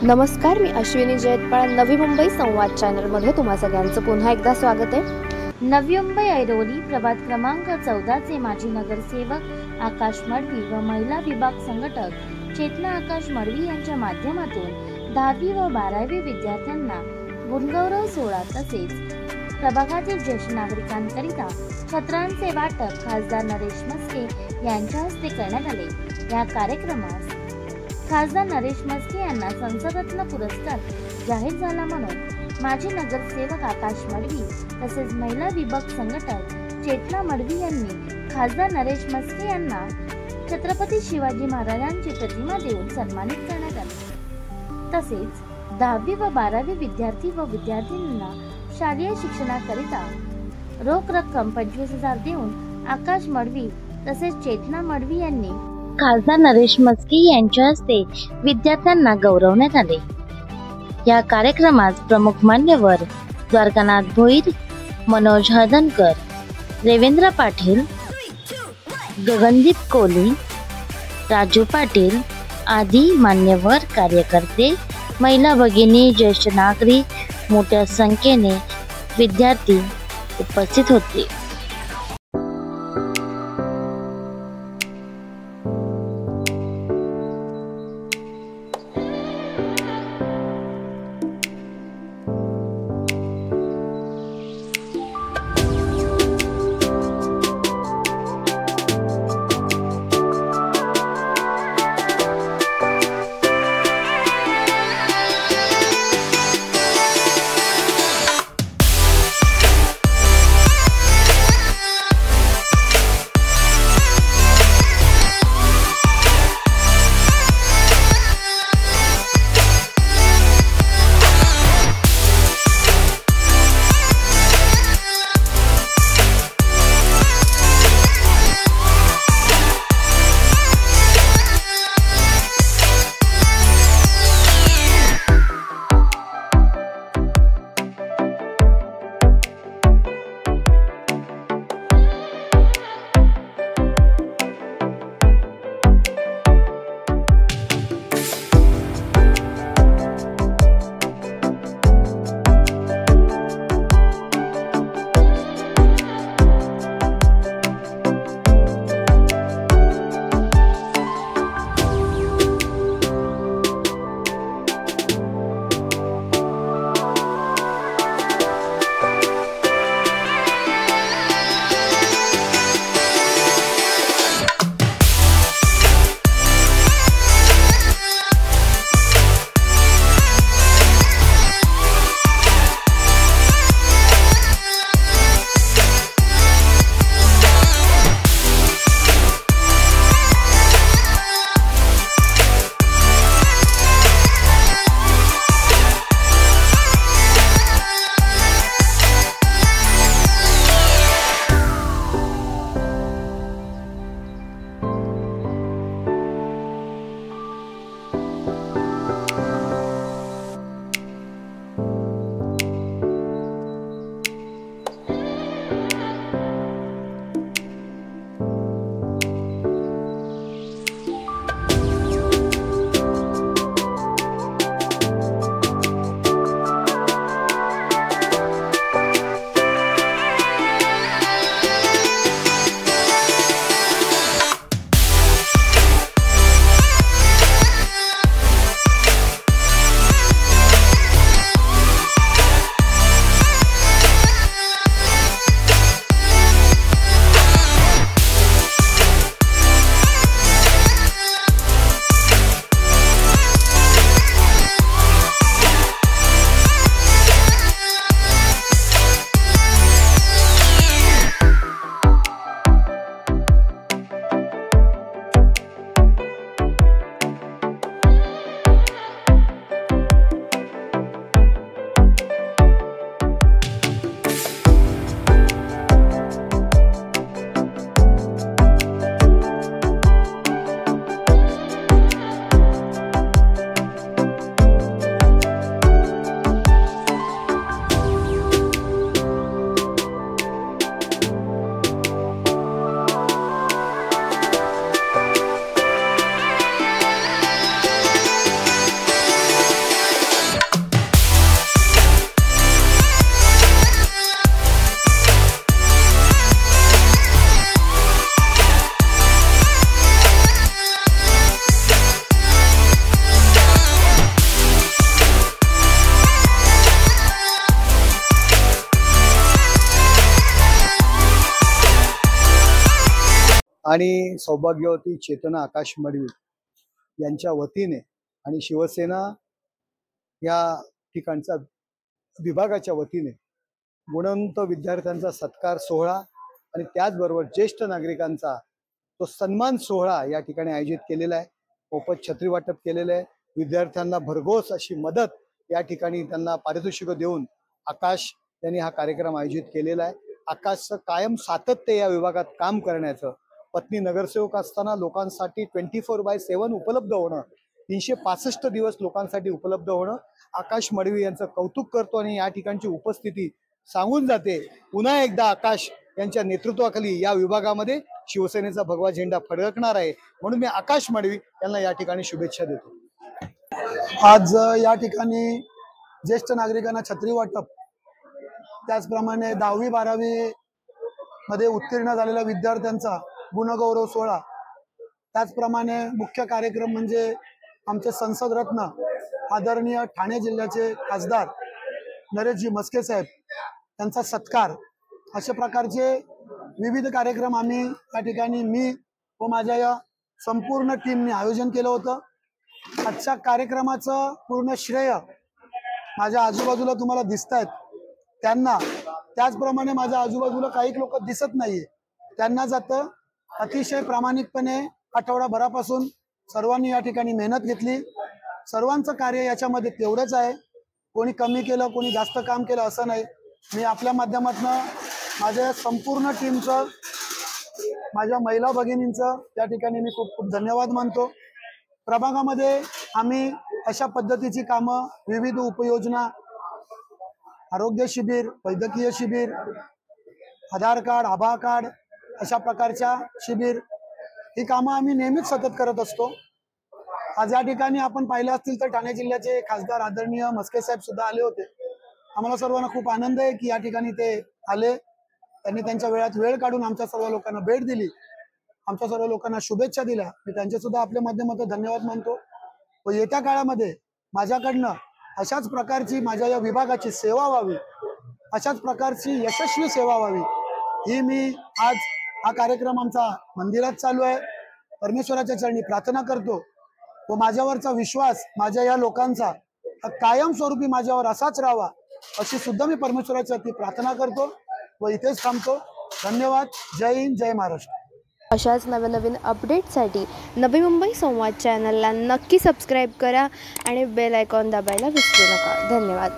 नमस्कार, मी अश्विनी जयतपाळ. नवी मुंबई संवाद चॅनलमध्ये तुम्हा सगळ्यांचं पुन्हा एकदा स्वागत आहे. नवी मुंबई ऐरोली प्रभाग क्रमांक 14चे माजी नगरसेवक आकाश मडवी व महिला विभाग संघटक चेतना आकाश मडवी यांच्या माध्यमातून 10वी व 12वी विद्यार्थ्यांना गुणगौरव सोहळा तसेच प्रभागातील ज्येष्ठ नागरिकांकरिता छत्रांचे वाटप खासदार नरेश म्हस्के यांच्या हस्ते करण्यात आले. या कार्यक्रमास खासदार नरेश म्हस्के यांना संसदरत्न पुरस्कार जाहीर झाला म्हणून माजी नगरसेवक आकाश मडवी तसेच महिला विभाग संघटक चेतना मडवी यांनी खासदार नरेश म्हस्के यांना छत्रपती शिवाजी महाराजांची प्रतिमा देऊन सन्मानित करण्यात आले. तसेच 10वी व 12वी विद्यार्थी व विद्यार्थिनींना शालेय शिक्षणाकरिता रोख रक्कम 25,000 देऊन आकाश मडवी तसेच चेतना मडवी यांनी खासदार नरेश म्हस्के यांच्या हस्ते विद्यार्थ्यांना गौरवण्यात आले. या कार्यक्रमात प्रमुख मान्यवर द्वारकानाथ भोईर, मनोज हळदणकर, रेवेंद्र पाटील, गगनदीप कोहली, राजू पाटील आदी मान्यवर कार्यकर्ते, महिला भगिनी, ज्येष्ठ नागरिक मोठ्या संख्येने विद्यार्थी उपस्थित होते. आणि सौभाग्यवती चेतना आकाश मडवी यांच्या वतीने आणि शिवसेना या ठिकाणचा विभागाच्या वतीने गुणवंत विद्यार्थ्यांचा सत्कार सोहळा आणि त्याचबरोबर ज्येष्ठ नागरिकांचा तो सन्मान सोहळा या ठिकाणी आयोजित केलेला आहे। मोफत छत्री वाटप केलेलं आहे। विद्यार्थ्यांना भरघोस अशी मदत या ठिकाणी त्यांना पारितोषिक देऊन आकाश यांनी हा कार्यक्रम आयोजित केलेला आहे। आकाशचं कायम सातत्य या विभागात काम करण्याचं, पत्नी नगरसेवक असताना लोकांसाठी 24/7 उपलब्ध होणं, 365 दिवस लोकांसाठी उपलब्ध होणं, आकाश मडवी यांचं कौतुक करतो आणि या ठिकाणची उपस्थिती सांगून जाते। पुन्हा एकदा आकाश यांच्या नेतृत्वाखाली या विभागामध्ये शिवसेनेचा भगवा झेंडा फडकणार आहे, म्हणून मी आकाश मडवी यांना या ठिकाणी शुभेच्छा देतो। आज या ठिकाणी ज्येष्ठ नागरिकांना छत्री वाटप, त्याचप्रमाणे 10वी-12वी मध्ये उत्तीर्ण झालेल्या विद्यार्थ्यांचा गुणगौरव सोहळा, त्याचप्रमाणे मुख्य कार्यक्रम म्हणजे आमचे संसद रत्न आदरणीय ठाणे जिल्ह्याचे खासदार नरेशजी म्हस्के साहेब यांचा सत्कार, अशा प्रकारचे विविध कार्यक्रम आम्ही या ठिकाणी मी व माझ्या या संपूर्ण टीमने आयोजन केलं होतं। आजच्या कार्यक्रमाचं पूर्ण श्रेय माझ्या आजूबाजूला तुम्हाला दिसतायत त्यांना, त्याचप्रमाणे माझ्या आजूबाजूला काही लोक दिसत नाहीये त्यांना जातं। अतिशय प्रामाणिकपणे आठवडाभरापासून सर्वांनी या ठिकाणी मेहनत घेतली। सर्वांचं कार्य याच्यामध्ये तेवढंच आहे, कोणी कमी केलं कोणी जास्त काम केलं असं नाही। मी आपल्या माध्यमातून माझ्या संपूर्ण टीमचं, माझ्या महिला भगिनींचं या ठिकाणी मी खूप खूप धन्यवाद मानतो। प्रभागामध्ये आम्ही अशा पद्धतीची कामं, विविध उपयोजना, आरोग्य शिबिर, वैद्यकीय शिबिर, आधार कार्ड, आभा कार्ड, अशा प्रकारच्या शिबिर, ही कामं आम्ही नेहमीच सतत करत असतो। आज या ठिकाणी आपण पाहिलं असतील तर ठाणे जिल्ह्याचे खासदार आदरणीय म्हस्के साहेब सुद्धा आले होते। आम्हाला सर्वांना खूप आनंद आहे की या ठिकाणी ते आले, त्यांनी त्यांच्या वेळात वेळ काढून आमच्या सर्व लोकांना भेट दिली, आमच्या सर्व लोकांना शुभेच्छा दिल्या। मी त्यांचे सुद्धा आपल्या माध्यमातून धन्यवाद मानतो व येत्या काळामध्ये माझ्याकडनं अशाच प्रकारची माझ्या या विभागाची सेवा व्हावी, अशाच प्रकारची यशस्वी सेवा व्हावी, ही मी आज हा कार्यक्रम आमचा मंदिरात चालू आहे, परमेश्वराच्या चरणी प्रार्थना करतो व माझ्यावरचा विश्वास माझ्या या लोकांचा कायमस्वरूपी माझ्यावर असाच राहावा अशी सुद्धा मी परमेश्वराच्या वरती प्रार्थना करतो व इथेच थांबतो। धन्यवाद। जय हिंद, जय महाराष्ट्र। अशाच नवीन अपडेटसाठी नवी मुंबई संवाद चॅनलला नक्की सबस्क्राईब करा आणि बेल आयकॉन दाबायला विसरू नका। धन्यवाद।